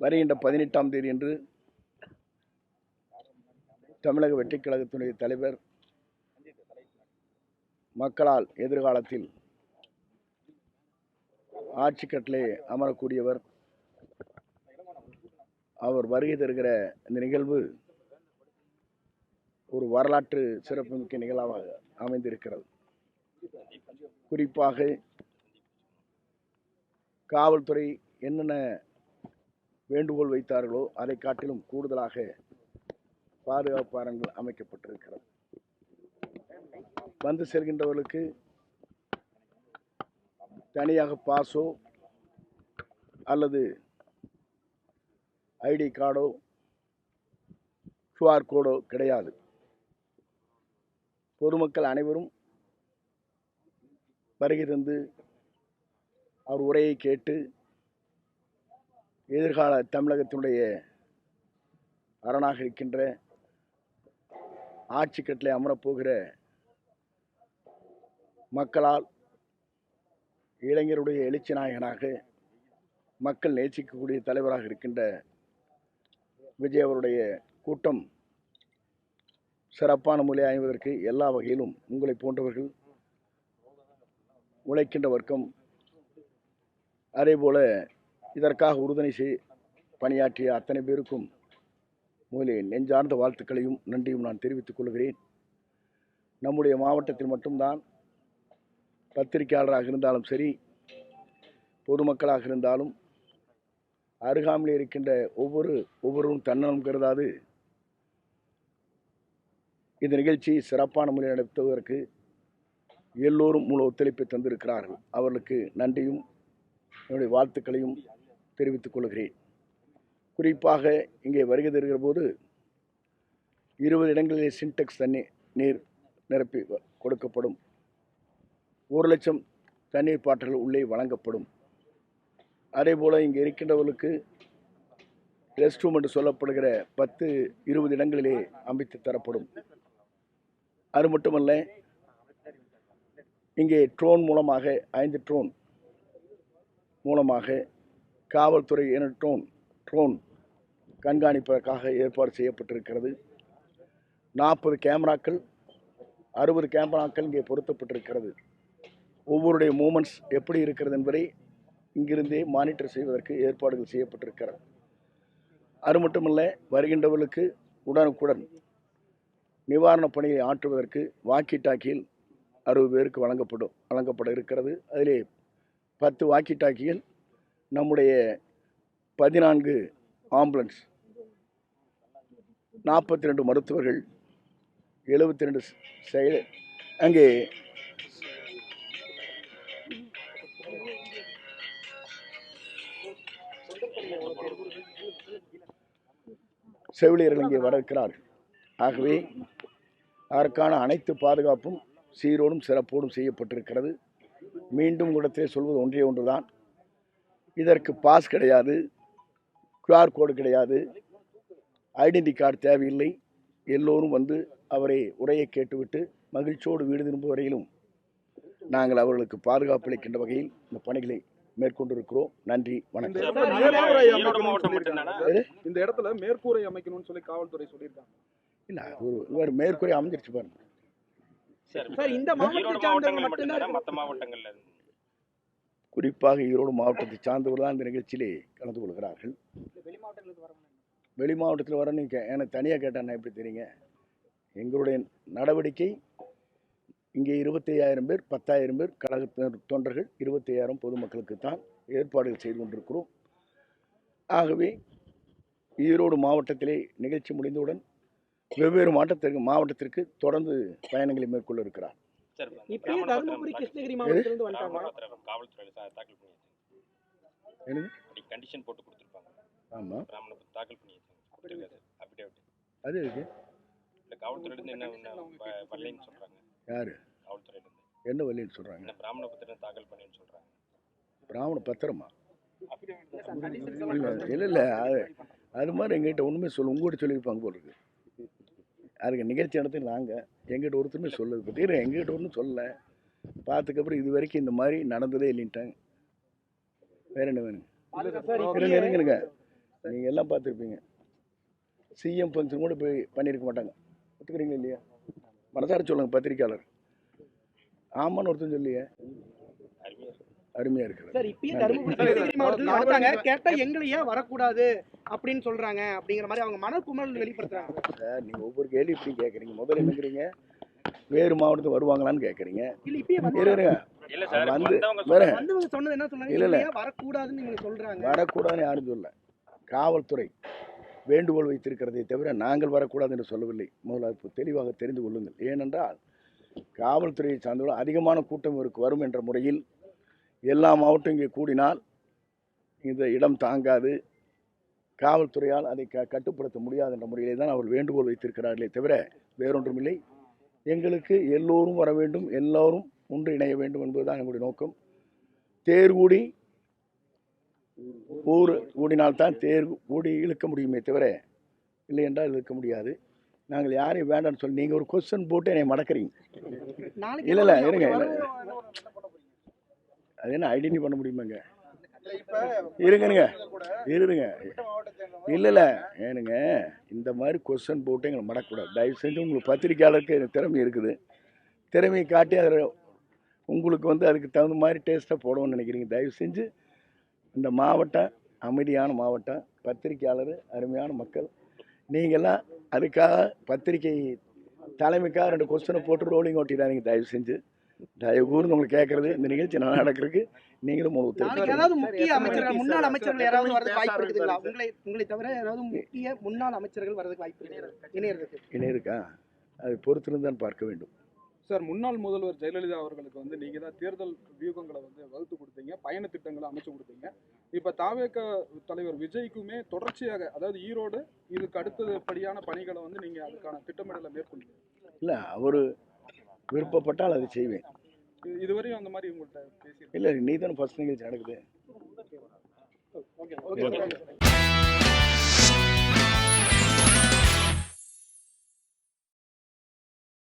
வருகின்ற 18ஆம் தேதி அன்று தமிழக வெற்றிக் கழகத்தினுடைய தலைவர், மக்களால் எதிர்காலத்தில் ஆட்சி கட்டிலே அமரக்கூடியவர், அவர் வருகை தருகிற இந்த நிகழ்வு ஒரு வரலாற்று சிறப்புமிக்க நிகழ்வாக அமைந்திருக்கிறது. குறிப்பாக காவல்துறை என்னென்ன வேண்டுகோள் வைத்தார்களோ அதை காட்டிலும் கூடுதலாக பாதுகாப்பு அரண்கள் அமைக்கப்பட்டிருக்கிறது. வந்து செல்கின்றவர்களுக்கு தனியாக பாஸோ அல்லது ஐடி கார்டோ QR கோடோ கிடையாது. பொதுமக்கள் அனைவரும் வருகை தந்து அவர் உரையை கேட்டு எதிர்கால தமிழகத்தினுடைய அரணாக இருக்கின்ற ஆட்சி கட்டிலே அமரப்போகிற மக்களால் இளைஞருடைய எழுச்சி நாயகனாக மக்கள் நேசிக்கக்கூடிய தலைவராக இருக்கின்ற விஜய் அவருடைய கூட்டம் சிறப்பான முறையில் அமைவதற்கு எல்லா வகையிலும் உங்களை போன்றவர்கள், உழைக்கின்ற வர்க்கம், அதேபோல இதற்காக உறுதுணை பணியாற்றிய அத்தனை பேருக்கும் முதலில் நெஞ்சார்ந்த வாழ்த்துக்களையும் நன்றியும் நான் தெரிவித்துக் கொள்கிறேன். நம்முடைய மாவட்டத்தில் மட்டும்தான் பத்திரிகையாளராக இருந்தாலும் சரி, பொதுமக்களாக இருந்தாலும் அருகாமையில் இருக்கின்ற ஒவ்வொருவரும் தன்னலம் கருதாது இந்த நிகழ்ச்சி சிறப்பான முறையில் நடத்துவதற்கு எல்லோரும் முழு ஒத்துழைப்பை தந்திருக்கிறார்கள். அவர்களுக்கு நன்றியும் என்னுடைய வாழ்த்துக்களையும் தெரிவித்துக் கொள்கிறேன். குறிப்பாக இங்கே வருகை தருகிற போது 20 இடங்களிலே சின்டெக்ஸ் நீர் நிரப்பி கொடுக்கப்படும். 1 லட்சம் தண்ணீர் பாட்டில்கள் உள்ளே வழங்கப்படும். அதேபோல் இங்கே இருக்கின்றவர்களுக்கு ரெஸ்ட் ரூம் என்று சொல்லப்படுகிற 10-20 இடங்களிலே அமைத்து தரப்படும். அது மட்டுமல்ல, இங்கே ட்ரோன் மூலமாக 5 ட்ரோன் மூலமாக காவல்துறை ட்ரோன் கண்காணிப்பதற்காக ஏற்பாடு செய்யப்பட்டிருக்கிறது. 40 கேமராக்கள் 60 கேமராக்கள் இங்கே பொருத்தப்பட்டிருக்கிறது. ஒவ்வொருடைய மூமெண்ட்ஸ் எப்படி இருக்கிறது என்பதை இங்கிருந்தே மானிட்டர் செய்வதற்கு ஏற்பாடுகள் செய்யப்பட்டிருக்கிறது. அது மட்டுமல்ல, வருகின்றவர்களுக்கு உடனுக்குடன் நிவாரணப் பணியை ஆற்றுவதற்கு வாக்கி டாக்கியில் 60 பேருக்கு வழங்கப்பட இருக்கிறது. அதிலே 10 வாக்கி டாக்கிகள் நம்முடைய 14 ஆம்புலன்ஸ், 42 மருத்துவர்கள், 72 அங்கே செவிலியர்கள் இங்கே வர இருக்கிறார்கள். ஆகவே அதற்கான அனைத்து பாதுகாப்பும் சீரோடும் சிறப்போடும் செய்யப்பட்டிருக்கிறது. மீண்டும் இடத்திலே சொல்வது ஒன்றே ஒன்றுதான், இதற்கு பாஸ் கிடையாது, QR கோடு கிடையாது, ஐடென்டி கார்டு தேவையில்லை. எல்லோரும் வந்து அவரை உரையை கேட்டுவிட்டு மகிழ்ச்சியோடு வீடு திரும்பும் வரையிலும் நாங்கள் அவர்களுக்கு பாதுகாப்பு அளிக்கின்ற வகையில் இந்த பணிகளை மேற்கொண்டிருக்கிறோம். நன்றி, வணக்கம். இந்த இடத்துல மேற்கூரை அமைக்கணும்னு சொல்லி காவல்துறை சொல்லியிருக்காங்க. இல்ல, ஒரு மேற்கூரை அமைஞ்சிருச்சு பாருங்க. குறிப்பாக ஈரோடு மாவட்டத்தை சார்ந்தவர்கள் தான் இந்த நிகழ்ச்சியிலே கலந்து கொள்கிறார்கள். வெளி மாவட்டத்தில் வர நீங்க எனக்கு தனியாக கேட்டால் எப்படி தெரியுங்க? எங்களுடைய நடவடிக்கை இங்கே 25,000 பேர், 10,000 பேர் கழக தொண்டர்கள், 25,000 பொதுமக்களுக்கு தான் ஏற்பாடுகள் செய்து கொண்டிருக்கிறோம். ஆகவே ஈரோடு மாவட்டத்திலே நிகழ்ச்சி முடிந்தவுடன் வெவ்வேறு மாவட்டத்திற்கு தொடர்ந்து பயணங்களை மேற்கொள்ள இருக்கிறார். அது யாரு என்ன வழின்னு சொல்றாங்க? பிராமண பத்திரமா? இல்ல அது மாதிரி எங்ககிட்ட ஒண்ணுமே சொல்ல, உங்ககிட்ட சொல்லியிருப்பாங்க போல இருக்கு. அதுக்கு நிகழ்ச்சி நடத்தி நாங்கள் எங்கிட்ட ஒருத்தருமே சொல்லுது பற்றி எங்கிட்ட ஒன்றும் சொல்லலை. பார்த்துக்கப்புறம் இது வரைக்கும் இந்த மாதிரி நடந்ததே இல்லைன்ட்டாங்க. வேற என்ன வேணுங்க? இருங்க நீங்கள் எல்லாம் பார்த்துருப்பீங்க. சிஎம் ஃபங்க்ஷன் கூட போய் பண்ணியிருக்க மாட்டாங்க. ஒத்துக்கிறீங்களா இல்லையா? மனசார சொல்லுங்க பத்திரிக்கையாளர். ஆமான்னு ஒருத்தன் சொல்லியே. அருமையா இருக்கிறது சார். இப்பயே தருமபுரி மாவட்டத்தில் வந்தாங்க, கேட்டா எங்களையே வரக்கூடாது அப்படின்னு சொல்றாங்க அப்படிங்கிற மாதிரி அவங்க மனக்குமரல் வெளிப்படுத்துறாங்க. சார் நீங்கள் ஒவ்வொரு கேள்வி இப்படி கேட்குறீங்க. முதல்ல என்னங்கிறீங்க வேறு மாவட்டத்துக்கு வருவாங்களான்னு கேட்குறீங்க. இல்ல இப்பயே வந்து வந்தவங்க சொன்னது என்ன சொன்னாங்க? இல்ல வரக்கூடாதுன்னு நீங்க சொல்றாங்க. வரக்கூடாதுன்னு யாரும் சொல்ல. காவல்துறை வேண்டுகோள் வைத்திருக்கிறதை தவிர நாங்கள் வரக்கூடாது என்று சொல்லவில்லை. முதல்ல தெளிவாக தெரிந்து கொள்ளுங்கள். ஏனென்றால் காவல்துறையை சார்ந்தவர்கள் அதிகமான கூட்டம் வரும் என்ற முறையில் எல்லா மாவட்டம் இங்கே கூடினால் இந்த இடம் தாங்காது, காவல்துறையால் அதை கட்டுப்படுத்த முடியாது என்ற முறையிலே தான் அவர்கள் வேண்டுகோள் வைத்திருக்கிறார்களே தவிர வேறொன்றுமில்லை. எங்களுக்கு எல்லோரும் வர வேண்டும், எல்லோரும் ஒன்று இணைய வேண்டும் என்பதுதான் எங்களுடைய நோக்கம். தேர்கூடி கூடினால்தான் கூடி இழுக்க முடியுமே தவிர இல்லை என்றால் இழுக்க முடியாது. நாங்கள் யாரையும் வேண்டாம்னு சொல்லி நீங்கள் ஒரு கொஸ்டின் போட்டு என்னை மடக்கிறீங்க. இல்லை இருங்க, அது என்ன ஐடென்டி பண்ண முடியுமாங்க? இருங்க இல்லை ஏனுங்க, இந்த மாதிரி கொஸ்டின் போட்டு எங்களை மடக்கூடாது. தயவு செஞ்சு உங்களுக்கு பத்திரிக்கையாளருக்கு திறமை இருக்குது, திறமையை காட்டி அதில் உங்களுக்கு அதுக்கு தகுந்த மாதிரி டேஸ்ட்டாக போடணும்னு நினைக்கிறீங்க. தயவு செஞ்சு இந்த மாவட்டம் அமைதியான மாவட்டம், பத்திரிக்கையாளர் அருமையான மக்கள், நீங்கள்லாம் அதுக்காக பத்திரிகை தலைமைக்காக 2 கொஸ்டினை போட்டு ரோலிங் ஓட்டிடாதீங்க. தயவு கூர்ந்து உங்களுக்கு கேட்கறது, இந்த நிகழ்ச்சி நல்லா நடக்கிறதுக்கு நீங்களும் முக்கிய அமைச்சர்கள் முன்னாள் அமைச்சர்கள் யாராவது வரதுக்கு வாய்ப்பு இருக்குதுங்களா? உங்களை தவிர யாராவது முக்கிய முன்னாள் அமைச்சர்கள் வரதுக்கு வாய்ப்பு இணையிருக்கா? அது பொறுத்திருந்தான் பார்க்க வேண்டும். சார், முன்னாள் முதல்வர் ஜெயலலிதா அவர்களுக்கு நீங்க தான் தேர்தல் வியூகங்களை வகுத்து கொடுத்தீங்க, பயண திட்டங்களை அமைச்சு கொடுத்தீங்க. இப்ப தாவேக தலைவர் விஜய்க்குமே தொடர்ச்சியாக, அதாவது ஈரோடு இதுக்கு அடுத்தபடியான பணிகளை நீங்க அதுக்கான திட்டமிடலை மேற்கொண்டீங்க. இல்லை, அவரு விருப்பப்பட்டால் அதை செய்வேன். இதுவரையும் அந்த மாதிரி உங்கள்கிட்ட பேசி இல்லை, நீ தானே ஃபர்ஸ்ட் நிகழ்ச்சி நடக்குது.